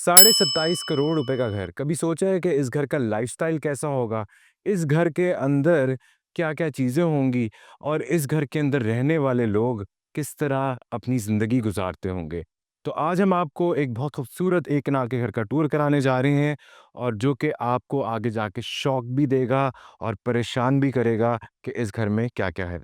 27.5 करोड़ रुपए का घर। कभी सोचा है कि इस घर का लाइफ़स्टाइल कैसा होगा? इस घर के अंदर क्या-क्या चीज़ें होंगी? और इस घर के अंदर रहने वाले लोग किस तरह अपनी ज़िंदगी गुज़ारते होंगे? तो आज हम आपको एक बहुत खूबसूरत एक कनाल के घर का टूर कराने जा रहे हैं और जो कि आपको आगे जाके शॉक भी देगा और परेशान भी करेगा कि इस घर में क्या-क्या है।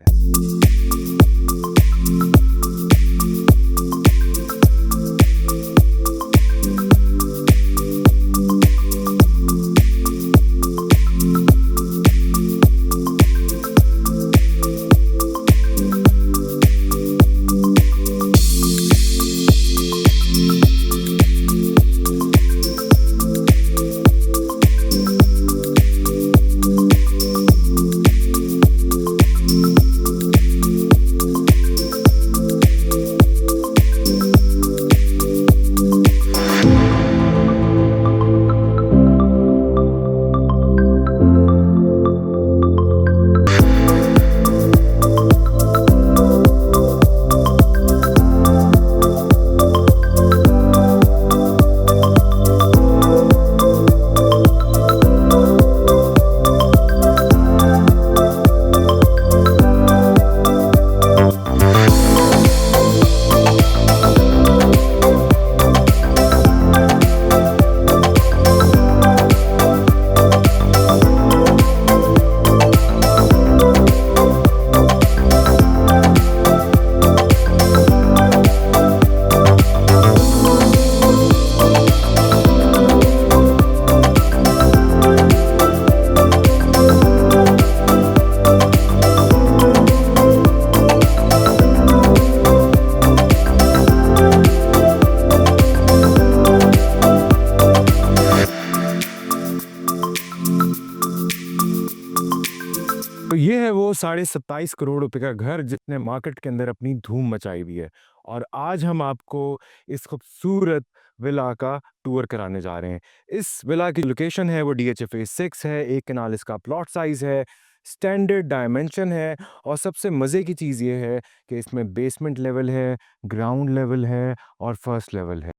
तो ये है वो 27.5 करोड़ रुपए का घर जिसने मार्केट के अंदर अपनी धूम मचाई हुई है। और आज हम आपको इस खूबसूरत विला का टूर कराने जा रहे हैं। इस विला की लोकेशन है वो DHFA 6 है, 1 कनाल इसका प्लॉट साइज़ है, स्टैंडर्ड डायमेंशन है और सबसे मज़े की चीज़ ये है कि इसमें बेसमेंट लेवल है, ग्राउंड लेवल है और फर्स्ट लेवल है।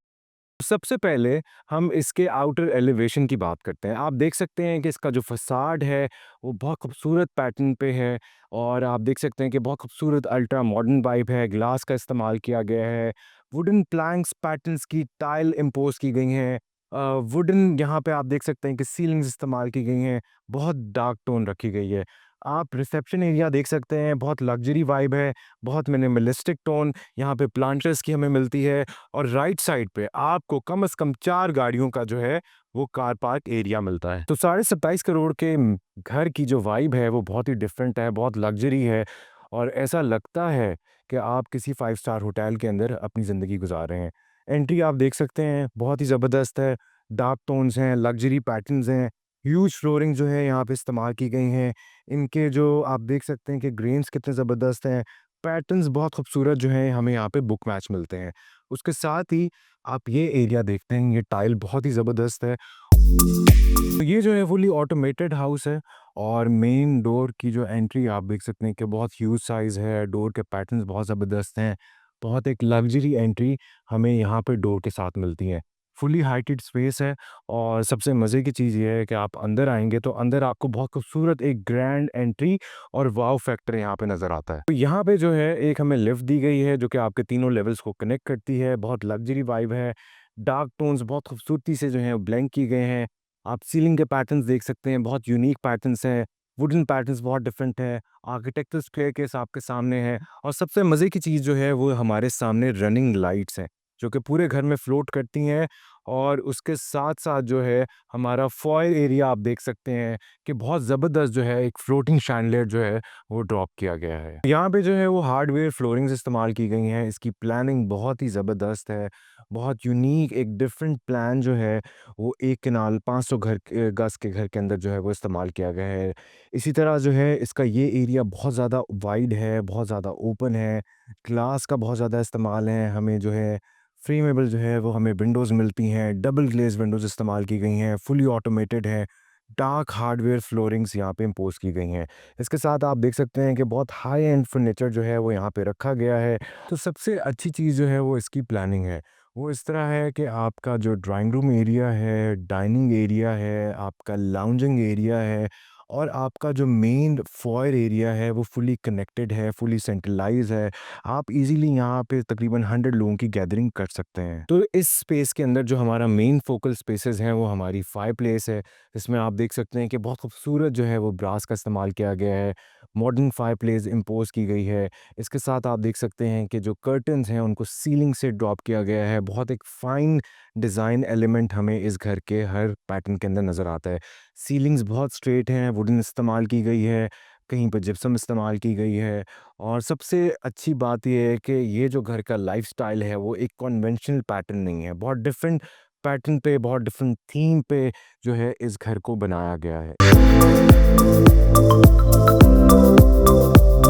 सबसे पहले हम इसके आउटर एलिवेशन की बात करते हैं। आप देख सकते हैं कि इसका जो फ़साड है, वो बहुत खूबसूरत पैटर्न पे है और आप देख सकते हैं कि बहुत खूबसूरत अल्ट्रा मॉडर्न वाइब है, ग्लास का इस्तेमाल किया गया है, वुडन प्लैंक्स पैटर्न्स की टाइल इम्पोज़ की गई हैं। वुडन यहाँ पे आप देख सकते हैं कि सीलिंग्स इस्तेमाल की गई हैं, बहुत डार्क टोन रखी गई है। आप रिसेप्शन एरिया देख सकते हैं, बहुत लग्ज़री वाइब है, बहुत मिनिमलिस्टिक टोन यहाँ पे प्लांटर्स की हमें मिलती है। और राइट साइड पे आपको कम से कम 4 गाड़ियों का जो है वो कार पार्क एरिया मिलता है। तो 27.5 करोड़ के घर की जो वाइब है वो बहुत ही डिफरेंट है, बहुत लग्ज़री है और ऐसा लगता है कि आप किसी 5 स्टार होटल के अंदर अपनी ज़िंदगी गुज़ार रहे हैं। एंट्री आप देख सकते हैं, बहुत ही ज़बरदस्त है, डार्क टोन्स हैं, लग्ज़री पैटर्न्स हैं, ह्यूज फ्लोरिंग जो है यहाँ पे इस्तेमाल की गई हैं। इनके जो आप देख सकते हैं कि ग्रेन्स कितने ज़बरदस्त हैं, पैटर्न्स बहुत खूबसूरत जो हैं हमें यहाँ पे बुक मैच मिलते हैं। उसके साथ ही आप ये एरिया देखते हैं, ये टाइल बहुत ही ज़बरदस्त है। तो ये जो है फुली ऑटोमेटेड हाउस है और मेन डोर की जो एंट्री आप देख सकते हैं कि बहुत ह्यूज साइज़ है, डोर के पैटर्न्स बहुत ज़बरदस्त हैं। बहुत एक लग्ज़री एंट्री हमें यहाँ पे डोर के साथ मिलती है। फुली हाइटेड स्पेस है और सबसे मज़े की चीज़ ये है कि आप अंदर आएँगे तो अंदर आपको बहुत खूबसूरत एक ग्रैंड एंट्री और वाव फैक्टर यहाँ पे नज़र आता है। तो यहाँ पे जो है एक हमें लिफ्ट दी गई है जो कि आपके तीनों लेवल्स को कनेक्ट करती है, बहुत लग्ज़री वाइब है। डार्क टोन्स बहुत खूबसूरती से जो हैं ब्लेंड की गए हैं। आप सीलिंग के पैटर्न्स देख सकते हैं, बहुत यूनिक पैटर्न्स हैं, वुडन पैटर्न्स बहुत डिफरेंट है, आर्किटेक्चरल स्टेयरकेस आपके सामने है और सबसे मज़े की चीज़ जो है वो हमारे सामने रनिंग लाइट्स हैं, जो कि पूरे घर में फ्लोट करती हैं और उसके साथ-साथ जो है हमारा फॉयर एरिया आप देख सकते हैं कि बहुत ज़बरदस्त जो है एक फ्लोटिंग शैंडलियर जो है वो ड्रॉप किया गया है। यहाँ पे जो है वो हार्डवेयर फ्लोरिंग्स इस्तेमाल की गई हैं, इसकी प्लानिंग बहुत ही ज़बरदस्त है, बहुत यूनिक एक डिफरेंट प्लान जो है वो 1 कनाल 500 गज़ के घर के अंदर जो है वो इस्तेमाल किया गया है। इसी तरह जो है इसका ये एरिया बहुत ज़्यादा वाइड है, बहुत ज़्यादा ओपन है, ग्लास का बहुत ज़्यादा इस्तेमाल है, हमें जो है फ्रेमेबल जो है वो हमें विंडोज़ मिलती हैं, डबल ग्लेज़ विंडोज़ इस्तेमाल की गई हैं, फुली ऑटोमेटेड है, डार्क हार्डवेयर फ्लोरिंग्स यहाँ पे इम्पोज़ की गई हैं। इसके साथ आप देख सकते हैं कि बहुत हाई एंड फर्नीचर जो है वो यहाँ पे रखा गया है। तो सबसे अच्छी चीज़ जो है वो इसकी प्लानिंग है। वो इस तरह है कि आपका जो ड्राइंग रूम एरिया है, डाइनिंग एरिया है, आपका लाउंजिंग एरिया है और आपका जो मेन फॉयर एरिया है वो फुली कनेक्टेड है, फुली सेंट्रलाइज़ है। आप इज़िली यहाँ पे तकरीबन 100 लोगों की गैदरिंग कर सकते हैं। तो इस स्पेस के अंदर जो हमारा मेन फोकल स्पेसेस हैं वो हमारी फायरप्लेस है। इसमें आप देख सकते हैं कि बहुत खूबसूरत जो है वो ब्रास का इस्तेमाल किया गया है। मॉडर्न फायरप्लेस इम्पोज़ की गई है। इसके साथ आप देख सकते हैं कि जो कर्टन्स हैं उनको सीलिंग से ड्रॉप किया गया है। बहुत एक फ़ाइन डिज़ाइन एलिमेंट हमें इस घर के हर पैटर्न के अंदर नज़र आता है। सीलिंग्स बहुत स्ट्रेट हैं, वुडन इस्तेमाल की गई है, कहीं पे जिप्सम इस्तेमाल की गई है और सबसे अच्छी बात ये है कि ये जो घर का लाइफ़स्टाइल है वो एक कन्वेंशनल पैटर्न नहीं है। बहुत डिफ़रेंट पैटर्न पे, बहुत डिफ़रेंट थीम पे जो है इस घर को बनाया गया है।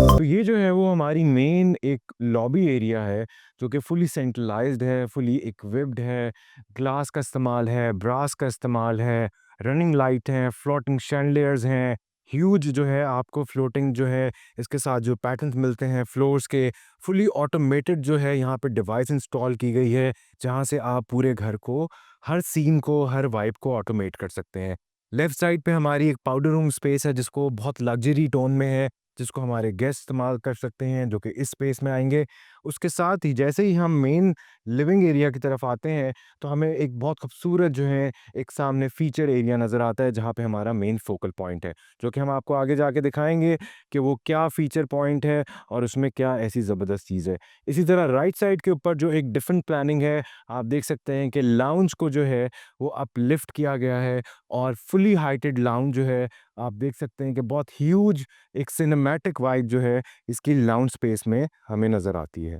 तो ये जो है वो हमारी मेन एक लॉबी एरिया है जो कि फुली सेंट्रलाइज्ड है, फुली इक्विप्ड है, ग्लास का इस्तेमाल है, ब्रास का इस्तेमाल है, रनिंग लाइट हैं, फ्लोटिंग शैंडलियर्स हैं, ह्यूज जो है आपको फ्लोटिंग जो है इसके साथ जो पैटर्न्स मिलते हैं फ्लोर्स के, फुली ऑटोमेटेड जो है यहाँ पे डिवाइस इंस्टॉल की गई है जहाँ से आप पूरे घर को, हर सीन को, हर वाइब को ऑटोमेट कर सकते हैं। लेफ्ट साइड पे हमारी एक पाउडर रूम स्पेस है जिसको बहुत लग्जरी टोन में है, जिसको हमारे गेस्ट इस्तेमाल कर सकते हैं जो कि इस स्पेस में आएँगे। उसके साथ ही जैसे ही हम मेन लिविंग एरिया की तरफ आते हैं, तो हमें एक बहुत खूबसूरत जो है एक सामने फीचर एरिया नज़र आता है जहाँ पे हमारा मेन फोकल पॉइंट है, जो कि हम आपको आगे जाके दिखाएँगे कि वो क्या फीचर पॉइंट है और उसमें क्या ऐसी ज़बरदस्त चीज़ है। इसी तरह राइट साइड के ऊपर जो एक डिफरेंट प्लानिंग है, आप देख सकते हैं कि लाउंज को जो है वो अपलिफ्ट किया गया है और फुली हाइटेड लाउंज जो है, आप देख सकते हैं कि बहुत ह्यूज एक सिनेमैटिक वाइब जो है इसकी लाउंज स्पेस में हमें नज़र आती है।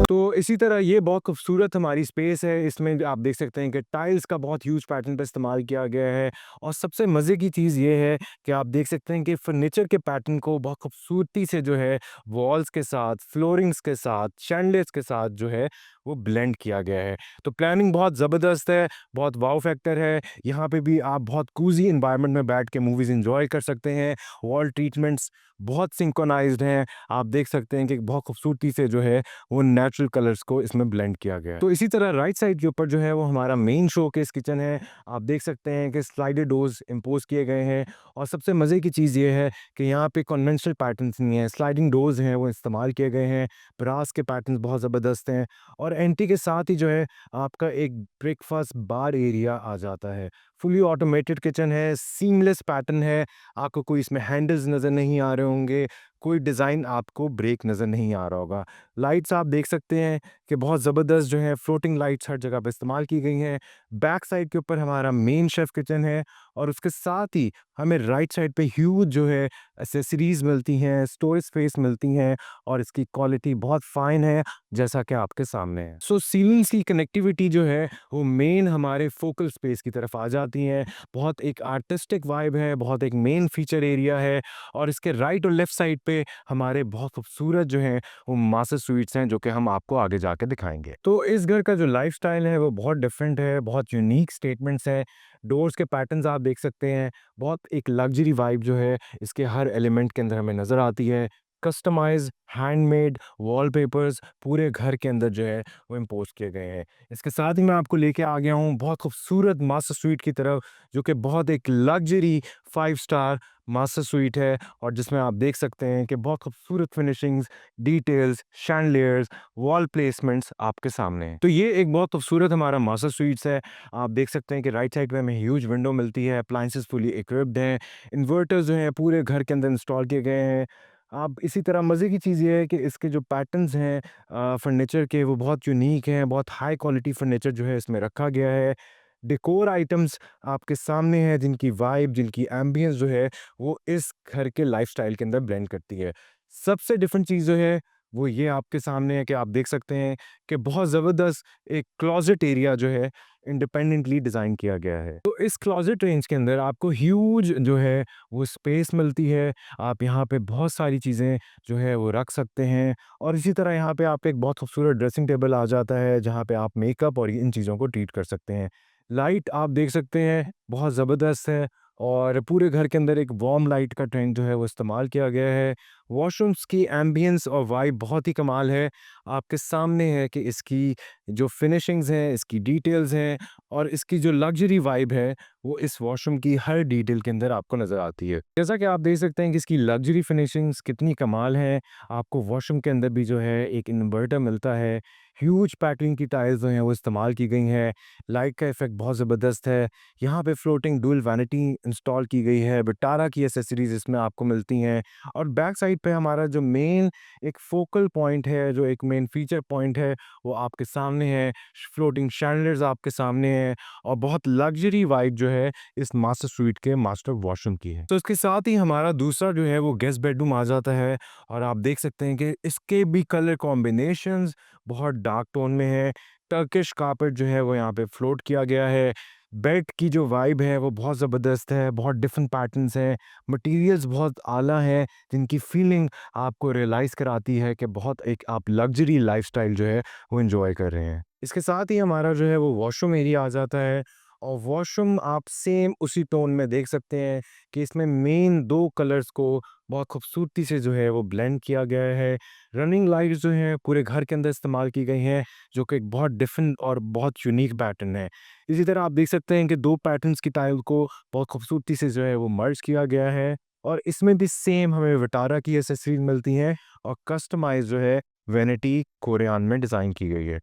तो इसी तरह ये बहुत खूबसूरत हमारी स्पेस है। इसमें आप देख सकते हैं कि टाइल्स का बहुत ह्यूज पैटर्न पे इस्तेमाल किया गया है और सबसे मज़े की चीज़ ये है कि आप देख सकते हैं कि फर्नीचर के पैटर्न को बहुत खूबसूरती से जो है वॉल्स के साथ, फ्लोरिंग्स के साथ, शैंडलियर्स के साथ जो है वो ब्लेंड किया गया है। तो प्लानिंग बहुत ज़बरदस्त है, बहुत वाव फैक्टर है। यहाँ पे भी आप बहुत कूज़ी एनवायरनमेंट में बैठ के मूवीज़ एन्जॉय कर सकते हैं। वॉल ट्रीटमेंट्स बहुत सिंक्रोनाइज़्ड हैं। आप देख सकते हैं कि बहुत खूबसूरती से जो है वो नेचुरल कलर्स को इसमें ब्लेंड किया गया है। तो इसी तरह राइट साइड के ऊपर जो है वो हमारा मेन शोकेस किचन है। आप देख सकते हैं कि स्लाइडेड डोर्स इम्पोज़ किए गए हैं और सबसे मज़े की चीज़ ये है कि यहाँ पे कन्वेंशनल पैटर्न्स नहीं हैं, स्लाइडिंग डोर्स हैं वो इस्तेमाल किए गए हैं। ब्रास के पैटर्न्स बहुत ज़बरदस्त हैं और एंट्री के साथ ही जो है आपका एक ब्रेकफास्ट बार एरिया आ जाता है। फुली ऑटोमेटेड किचन है, सीमलेस पैटर्न है, आपको कोई इसमें हैंडल्स नज़र नहीं आ रहे होंगे, कोई डिज़ाइन आपको ब्रेक नज़र नहीं आ रहा होगा। लाइट्स आप देख सकते हैं कि बहुत ज़बरदस्त जो है फ्लोटिंग लाइट्स हर जगह पे इस्तेमाल की गई हैं। बैक साइड के ऊपर हमारा मेन शेफ़ किचन है और उसके साथ ही हमें राइट साइड पे ह्यूज जो है एक्सेसरीज़ मिलती हैं, स्टोरेज स्पेस मिलती हैं और इसकी क्वालिटी बहुत फ़ाइन है, जैसा कि आपके सामने है। सो सीलिंग्स की कनेक्टिविटी जो है वो मेन हमारे फोकल स्पेस की तरफ आ जाती है। बहुत एक आर्टिस्टिक वाइब है, बहुत एक मेन फीचर एरिया है और इसके राइट और लेफ्ट साइड पे हमारे बहुत खूबसूरत जो हैं वो मास्टर स्वीट्स हैं जो कि हम आपको आगे जाके दिखाएँगे। तो इस घर का जो लाइफ़स्टाइल है वो बहुत डिफरेंट है, बहुत यूनिक स्टेटमेंट्स हैं। डोर्स के पैटर्न्स आप देख सकते हैं, बहुत एक लग्ज़री वाइब जो है इसके हर एलिमेंट के अंदर हमें नज़र आती है। कस्टमाइज़्ड, हैंडमेड वॉलपेपर्स पूरे घर के अंदर जो है वो इम्पोज़ किए गए हैं। इसके साथ ही मैं आपको लेके आ गया हूँ बहुत खूबसूरत मास्टर स्वीट की तरफ, जो कि बहुत एक लग्ज़री 5 स्टार मास्टर स्वीट है और जिसमें आप देख सकते हैं कि बहुत खूबसूरत finishings, details, chandeliers, wall placements आपके सामने हैं। तो ये एक बहुत खूबसूरत हमारा मास्टर स्वीट्स है। आप देख सकते हैं कि राइट साइड पे हमें ह्यूज विंडो मिलती है, अप्लायंसेस फुली इक्विप्ड हैं, इन्वर्टर्स जो हैं पूरे घर के अंदर इंस्टॉल किए गए हैं। आप इसी तरह मज़े की चीज़ ये है कि इसके जो पैटर्न्स हैं फर्नीचर के वो बहुत यूनिक हैं, बहुत हाई क्वालिटी फर्नीचर जो है इसमें रखा गया है। डेकोर आइटम्स आपके सामने हैं जिनकी वाइब, जिनकी एम्बियंस जो है वो इस घर के लाइफ़स्टाइल के अंदर ब्लेंड करती है। सबसे डिफरेंट चीज़ जो है वो ये आपके सामने है कि आप देख सकते हैं कि बहुत ज़बरदस्त एक क्लॉज़ेट एरिया जो है इंडिपेंडेंटली डिज़ाइन किया गया है। तो इस क्लॉज़ेट रेंज के अंदर आपको ह्यूज जो है वो स्पेस मिलती है। आप यहाँ पे बहुत सारी चीज़ें जो है वो रख सकते हैं और इसी तरह यहाँ पे आप एक बहुत खूबसूरत ड्रेसिंग टेबल आ जाता है जहाँ पे आप मेकअप और इन चीज़ों को ट्रीट कर सकते हैं। लाइट आप देख सकते हैं बहुत ज़बरदस्त है, और पूरे घर के अंदर एक वार्म लाइट का ट्रेंड जो है वो इस्तेमाल किया गया है। वॉशरूम्स की एम्बियंस और वाइब बहुत ही कमाल है। आपके सामने है कि इसकी जो फिनिशिंग्स हैं, इसकी डिटेल्स हैं और इसकी जो लग्ज़री वाइब है, वो इस वॉशरूम की हर डिटेल के अंदर आपको नज़र आती है। जैसा कि आप देख सकते हैं कि इसकी लग्ज़री फिनिशिंग्स कितनी कमाल हैं। आपको वॉशरूम के अंदर भी जो है एक इन्वर्टर मिलता है। ह्यूज पैटर्न की टाइल्स जो हैं वो इस्तेमाल की गई हैं। लाइट का इफ़ेक्ट बहुत ज़बरदस्त है। यहाँ पे फ्लोटिंग डुअल वैनिटी इंस्टॉल की गई है। विटारा की एक्सेसरीज़ इसमें आपको मिलती हैं और बैक साइड पे हमारा जो मेन एक फोकल पॉइंट है, जो एक मेन फीचर पॉइंट है, वो आपके सामने है। फ्लोटिंग शैंडलियर्स आपके सामने हैं और बहुत लग्ज़री वाइब जो है इस मास्टर स्वीट के मास्टर वॉशरूम की है। तो इसके साथ ही हमारा दूसरा जो है वो गेस्ट बेडरूम आ जाता है और आप देख सकते हैं कि इसके भी कलर कॉम्बिनेशंस बहुत डार्क टोन में है। टर्किश कार्पेट जो है वो यहाँ पे फ्लोट किया गया है। बेड की जो वाइब है वो बहुत ज़बरदस्त है, बहुत डिफरेंट पैटर्न्स हैं, मटेरियल्स बहुत आला हैं, जिनकी फीलिंग आपको रियलाइज़ कराती है कि बहुत एक आप लग्ज़री लाइफ़स्टाइल जो है वो एन्जॉय कर रहे हैं। इसके साथ ही हमारा जो है वो वॉशरूम एरिया आ जाता है और वॉशरूम आप सेम उसी टोन में देख सकते हैं कि इसमें मेन 2 कलर्स को बहुत खूबसूरती से जो है वो ब्लेंड किया गया है। रनिंग लाइट्स जो हैं पूरे घर के अंदर इस्तेमाल की गई हैं, जो कि एक बहुत डिफरेंट और बहुत यूनिक पैटर्न है। इसी तरह आप देख सकते हैं कि 2 पैटर्न्स की टाइल को बहुत खूबसूरती से जो है वो मर्ज किया गया है और इसमें भी सेम हमें विटारा की एक्सेसरीज मिलती हैं और कस्टमाइज़ जो है वैनिटी कोरियान में डिज़ाइन की गई है।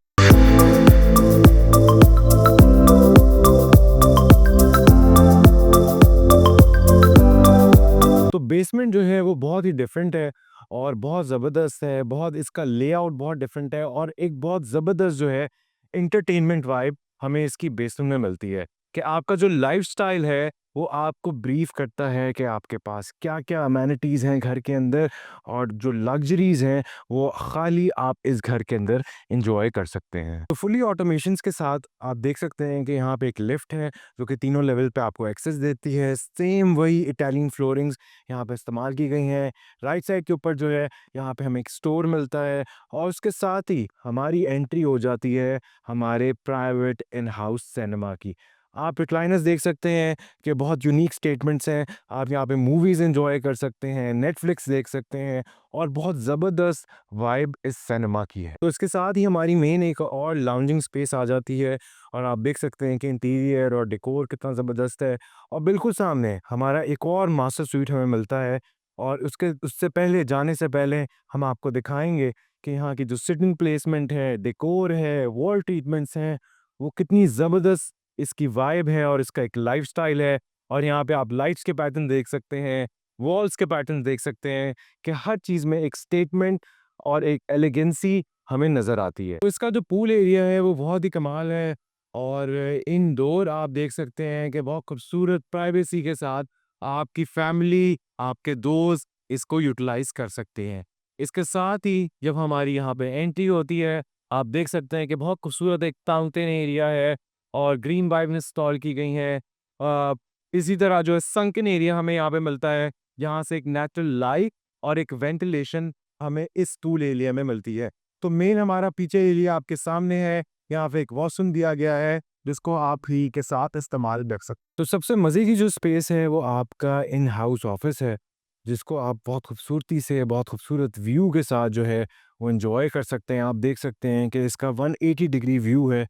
तो बेसमेंट जो है वो बहुत ही डिफरेंट है और बहुत ज़बरदस्त है, बहुत इसका लेआउट बहुत डिफरेंट है और एक बहुत ज़बरदस्त जो है एंटरटेनमेंट वाइब हमें इसकी बेसमेंट में मिलती है कि आपका जो लाइफ़स्टाइल है वो आपको ब्रीफ करता है कि आपके पास क्या-क्या अमेनिटीज़ हैं घर के अंदर और जो लग्ज़रीज़ हैं वो खाली आप इस घर के अंदर एन्जॉय कर सकते हैं। तो फुली ऑटोमेशंस के साथ आप देख सकते हैं कि यहाँ पे एक लिफ्ट है जो कि तीनों लेवल पे आपको एक्सेस देती है। सेम वही इटालियन फ्लोरिंग्स यहाँ पे इस्तेमाल की गई हैं। राइट साइड के ऊपर जो है यहाँ पे हमें एक स्टोर मिलता है और उसके साथ ही हमारी एंट्री हो जाती है हमारे प्राइवेट इन हाउस सिनेमा की। आप रिक्लाइनर्स देख सकते हैं कि बहुत यूनिक स्टेटमेंट्स हैं। आप यहाँ पे मूवीज़ एन्जॉय कर सकते हैं, नेटफ्लिक्स देख सकते हैं और बहुत ज़बरदस्त वाइब इस सिनेमा की है। तो इसके साथ ही हमारी मेन एक और लाउंजिंग स्पेस आ जाती है और आप देख सकते हैं कि इंटीरियर और डेकोर कितना ज़बरदस्त है और बिल्कुल सामने हमारा एक और मास्टर स्वीट हमें मिलता है और उसके उससे पहले जाने से पहले हम आपको दिखाएँगे कि यहाँ की जो सिटिंग प्लेसमेंट है, डेकोर है, वॉल ट्रीटमेंट्स हैं, वो कितनी ज़बरदस्त इसकी वाइब है और इसका एक लाइफ़स्टाइल है और यहाँ पे आप लाइट्स के पैटर्न देख सकते हैं, वॉल्स के पैटर्न देख सकते हैं कि हर चीज़ में एक स्टेटमेंट और एक एलिगेंसी हमें नज़र आती है। तो इसका जो पूल एरिया है वो बहुत ही कमाल है और इनडोर आप देख सकते हैं कि बहुत खूबसूरत प्राइवेसी के साथ आपकी फैमिली, आपके दोस्त इसको यूटिलाइज़ कर सकते हैं। इसके साथ ही जब हमारी यहाँ पे एंट्री होती है, आप देख सकते हैं कि बहुत खूबसूरत एक फाउंटेन एरिया है और ग्रीन वाइब इंस्टॉल की गई हैं। इसी तरह जो है संकन एरिया हमें यहाँ पे मिलता है, जहाँ से एक नेचुरल लाइट और एक वेंटिलेशन हमें इस टूल एरिया में मिलती है। तो मेन हमारा पीछे एरिया आपके सामने है, यहाँ पे एक वॉशरूम दिया गया है, जिसको आप ही के साथ इस्तेमाल कर सकते। तो सबसे मज़े की जो स्पेस है वो आपका इन हाउस ऑफिस है, जिसको आप बहुत खूबसूरती से, बहुत खूबसूरत व्यू के साथ जो है वो एन्जॉय कर सकते हैं। आप देख सकते हैं कि इसका 180 डिग्री व्यू है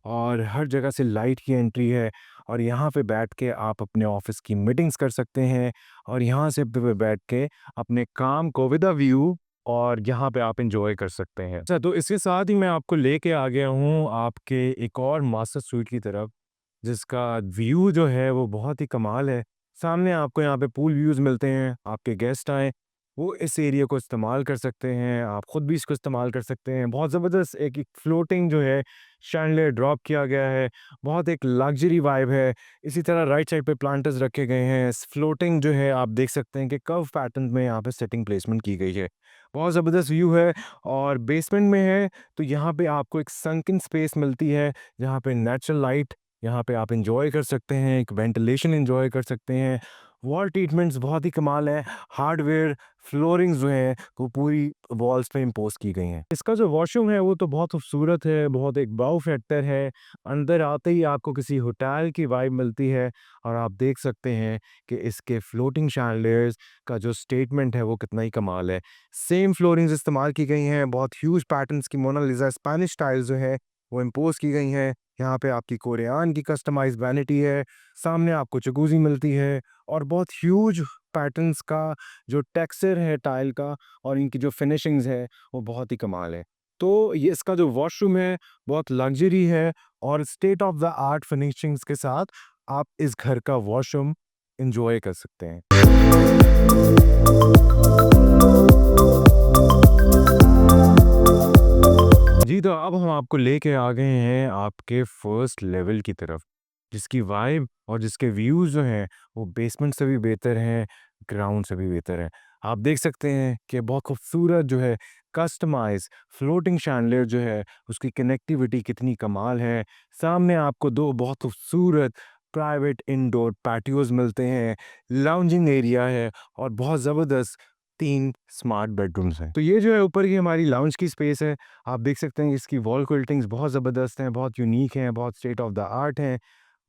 और हर जगह से लाइट की एंट्री है और यहाँ पे बैठ के आप अपने ऑफिस की मीटिंग्स कर सकते हैं और यहाँ से बैठ के अपने काम को विद अ व्यू और यहाँ पे आप एंजॉय कर सकते हैं। अच्छा, तो इसके साथ ही मैं आपको लेके आ गया हूँ आपके एक और मास्टर स्वीट की तरफ, जिसका व्यू जो है वो बहुत ही कमाल है। सामने आपको यहाँ पे पूल व्यूज़ मिलते हैं, आपके गेस्ट आएँ, वो इस एरिया को इस्तेमाल कर सकते हैं, आप खुद भी इसको इस्तेमाल कर सकते हैं। बहुत ज़बरदस्त एक एक फ्लोटिंग जो है शैंडलियर ड्रॉप किया गया है, बहुत एक लग्ज़री वाइब है। इसी तरह राइट साइड पे प्लांटर्स रखे गए हैं, फ्लोटिंग जो है आप देख सकते हैं कि कर्व पैटर्न में यहाँ पे सेटिंग प्लेसमेंट की गई है। बहुत ज़बरदस्त व्यू है और बेसमेंट में है, तो यहाँ पे आपको एक संकन स्पेस मिलती है, जहाँ पे नेचुरल लाइट यहाँ पे आप एन्जॉय कर सकते हैं, एक वेंटिलेशन एन्जॉय कर सकते हैं। वॉल ट्रीटमेंट्स बहुत ही कमाल है। हार्डवेयर फ्लोरिंग्स जो हैं वो पूरी वॉल्स पे इम्पोज की गई हैं। इसका जो वॉशरूम है वो तो बहुत खूबसूरत है, बहुत एक वाओ फैक्टर है। अंदर आते ही आपको किसी होटल की वाइब मिलती है और आप देख सकते हैं कि इसके फ्लोटिंग शैंडलियर्स का जो स्टेटमेंट है वो कितना ही कमाल है। सेम फ्लोरिंग्स इस्तेमाल की गई हैं, बहुत ह्यूज पैटर्न्स की मोनालिसा स्पेनिश स्टाइल जो है वो इम्पोज की गई हैं। यहाँ पे आपकी कोरियान की कस्टमाइज्ड वैनिटी है, सामने आपको जकूज़ी मिलती है और बहुत ह्यूज पैटर्न्स का जो टेक्सचर है टाइल का और इनकी जो फिनिशिंग्स है वो बहुत ही कमाल है। तो ये इसका जो वॉशरूम है बहुत लग्ज़री है और state of the art finishings के साथ आप इस घर का वॉशरूम एन्जॉय कर सकते हैं। जी, तो अब हम आपको लेके आ गए हैं आपके फर्स्ट लेवल की तरफ, जिसकी वाइब और जिसके व्यूज़ जो हैं, वो बेसमेंट से भी बेहतर हैं, ग्राउंड से भी बेहतर हैं। आप देख सकते हैं कि बहुत खूबसूरत जो है कस्टमाइज़ फ्लोटिंग शैंडलियर जो है, उसकी कनेक्टिविटी कितनी कमाल है। सामने आपको 2 बहुत खूबसूरत प्राइवेट इंडोर पैटियोज़ मिलते हैं, लाउंजिंग एरिया है और बहुत ज़बरदस्त 3 स्मार्ट बेडरूम्स हैं। तो ये जो है ऊपर की हमारी लाउंज की स्पेस है। आप देख सकते हैं कि इसकी वॉल क्विल्टिंग्स बहुत ज़बरदस्त हैं, बहुत यूनीक हैं, बहुत स्टेट ऑफ द आर्ट हैं।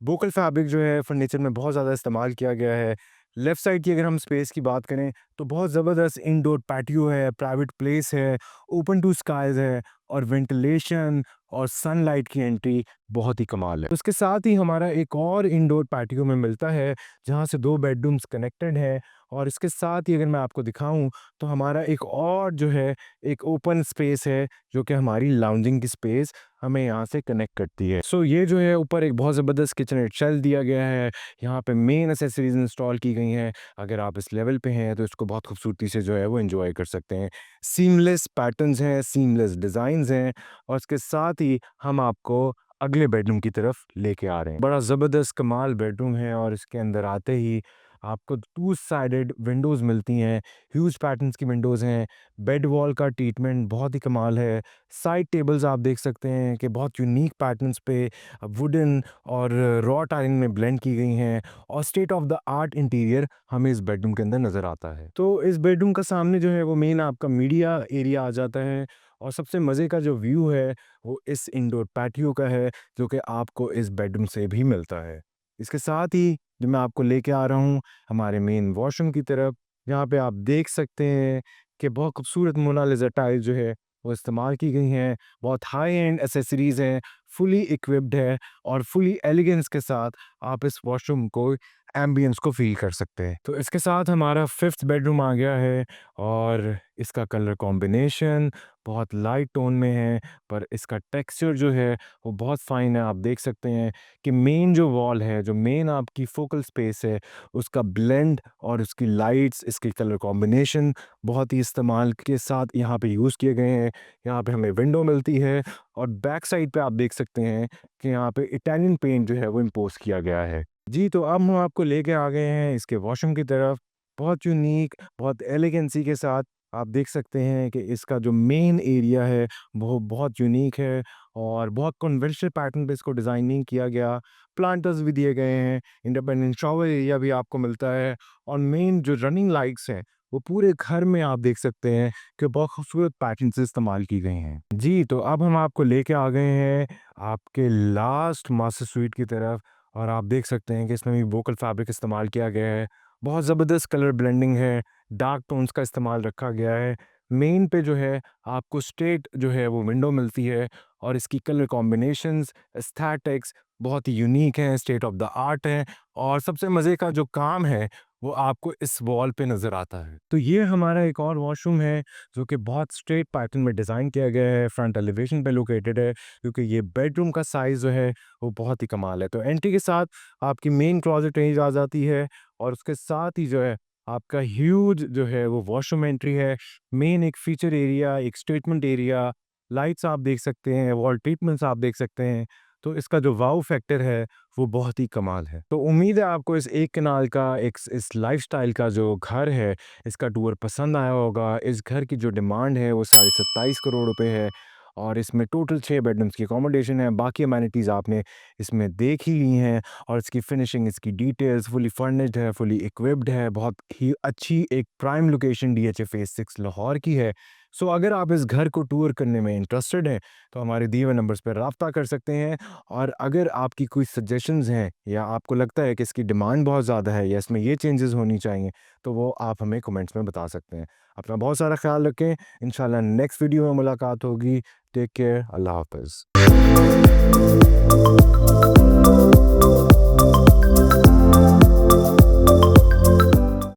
वोकल फैब्रिक जो है फर्नीचर में बहुत ज़्यादा इस्तेमाल किया गया है। लेफ़्ट साइड की अगर हम स्पेस की बात करें तो बहुत ज़बरदस्त इंडोर पैटियो है, प्राइवेट प्लेस है, ओपन टू स्काइज़ है और वेंटिलेशन और सनलाइट की एंट्री बहुत ही कमाल है। उसके साथ ही हमारा एक और इंडोर पैटियो में मिलता है, जहाँ से 2 बेडरूम्स कनेक्टेड हैं और इसके साथ ही अगर मैं आपको दिखाऊँ तो हमारा एक और जो है एक ओपन स्पेस है, जो कि हमारी लाउंजिंग की स्पेस हमें यहाँ से कनेक्ट करती है। सो ये जो है ऊपर एक बहुत ज़बरदस्त किचन शेल दिया गया है। यहाँ पे मेन एक्सेसरीज़ इंस्टॉल की गई हैं। अगर आप इस लेवल पे हैं तो इसको बहुत खूबसूरती से जो है वो एन्जॉय कर सकते हैं। सीमलेस पैटर्न्स हैं, सीमलेस डिज़ाइन्स हैं और इसके साथ ही हम आपको अगले बेडरूम की तरफ लेके आ रहे हैं। बड़ा ज़बरदस्त कमाल बेडरूम है और इसके अंदर आते ही आपको 2 साइडेड विंडोज़ मिलती हैं, ह्यूज पैटर्न्स की विंडोज़ हैं। बेड वॉल का ट्रीटमेंट बहुत ही कमाल है। साइड टेबल्स आप देख सकते हैं कि बहुत यूनिक पैटर्न्स पे वुडन और रॉ टाइलिंग में ब्लेंड की गई हैं और state of the art interior हमें इस बेडरूम के अंदर नज़र आता है। तो इस बेडरूम का सामने जो है वो मेन आपका मीडिया एरिया आ जाता है और सबसे मज़े का जो व्यू है वो इस इंडोर पैटियो का है, जो कि आपको इस बेडरूम से भी मिलता है। इसके साथ ही जो मैं आपको लेके आ रहा हूँ हमारे मेन वॉशरूम की तरफ, जहाँ पे आप देख सकते हैं कि बहुत खूबसूरत मोनालिसा टाइल जो है वो इस्तेमाल की गई हैं। बहुत हाई एंड एक्सेसरीज़ हैं, फुली इक्विप्ड है और फुली एलिगेंस के साथ आप इस वॉशरूम को एम्बियंस को फ़ील कर सकते हैं। तो इसके साथ हमारा 5th बेडरूम आ गया है और इसका कलर कॉम्बिनेशन बहुत लाइट टोन में है, पर इसका टेक्सचर जो है वो बहुत फ़ाइन है। आप देख सकते हैं कि मेन जो वॉल है, जो मेन आपकी फोकल स्पेस है, उसका ब्लेंड और उसकी लाइट्स, इसकी कलर कॉम्बिनेशन बहुत ही इस्तेमाल के साथ यहाँ पे यूज़ किए गए हैं। यहाँ पे हमें विंडो मिलती है और बैक साइड पे आप देख सकते हैं कि यहाँ पे इटालियन पेंट जो है वो इम्पोज़ किया गया है। जी, तो अब हम आपको लेके आ गए हैं इसके वॉशरूम की तरफ। बहुत यूनीक, बहुत एलिगेंसी के साथ आप देख सकते हैं कि इसका जो मेन एरिया है वो बहुत यूनीक है और बहुत कन्वेंशनल पैटर्न पे इसको डिज़ाइनिंग किया गया। प्लांटर्स भी दिए गए हैं, इंडिपेंडेंट शॉवर एरिया भी आपको मिलता है और मेन जो रनिंग लाइट्स हैं वो पूरे घर में आप देख सकते हैं कि बहुत खूबसूरत पैटर्न से इस्तेमाल की गई हैं। जी, तो अब हम आपको लेके आ गए हैं आपके लास्ट मास्टर स्वीट की तरफ और आप देख सकते हैं कि इसमें भी वोकल फैब्रिक इस्तेमाल किया गया है। बहुत ज़बरदस्त कलर ब्लेंडिंग है, डार्क टोन्स का इस्तेमाल रखा गया है। मेन पे जो है आपको स्ट्रेट जो है वो विंडो मिलती है और इसकी कलर कॉम्बिनेशंस, एस्थेटिक्स बहुत ही यूनिक हैं, स्टेट ऑफ द आर्ट हैं और सबसे मज़े का जो काम है वो आपको इस वॉल पे नज़र आता है। तो ये हमारा एक और वॉशरूम है जो कि बहुत स्ट्रेट पैटर्न में डिज़ाइन किया गया है, फ्रंट एलिवेशन पे लोकेटेड है, क्योंकि ये बेडरूम का साइज़ जो है वो बहुत ही कमाल है। तो एंट्री के साथ आपकी मेन क्लॉज़ेट रेंज आ जाती है और उसके साथ ही जो है आपका ह्यूज जो है वो वॉशरूम एंट्री है। मेन एक फीचर एरिया, एक स्टेटमेंट एरिया, लाइट्स आप देख सकते हैं, वॉल ट्रीटमेंट्स आप देख सकते हैं। तो इसका जो वाओ फैक्टर है वो बहुत ही कमाल है। तो उम्मीद है आपको इस एक कनाल का एक इस लाइफ़स्टाइल का जो घर है, इसका टूर पसंद आया होगा। इस घर की जो डिमांड है वो 27.5 करोड़ रुपए है और इसमें टोटल 6 बेडरूम्स की अकोमोडेशन है। बाकी अमेनिटीज़ आपने इसमें देख ही ली हैं और इसकी फिनिशिंग, इसकी डिटेल्स फुली फर्निश्ड है, फुली इक्विप्ड है। बहुत ही अच्छी एक prime location DHA phase 6 Lahore की है। सो अगर आप इस घर को टूर करने में इंटरेस्टेड हैं, तो हमारे दिए हुए नंबर्स पर राब्ता कर सकते हैं। और अगर आपकी कोई सजेशंस हैं या आपको लगता है कि इसकी डिमांड बहुत ज़्यादा है या इसमें ये चेंजेस होनी चाहिए, तो वो आप हमें कमेंट्स में बता सकते हैं। अपना बहुत सारा ख्याल रखें। इंशाल्लाह नेक्स्ट वीडियो में मुलाकात होगी। Take care. अल्लाह हाफ़िज़।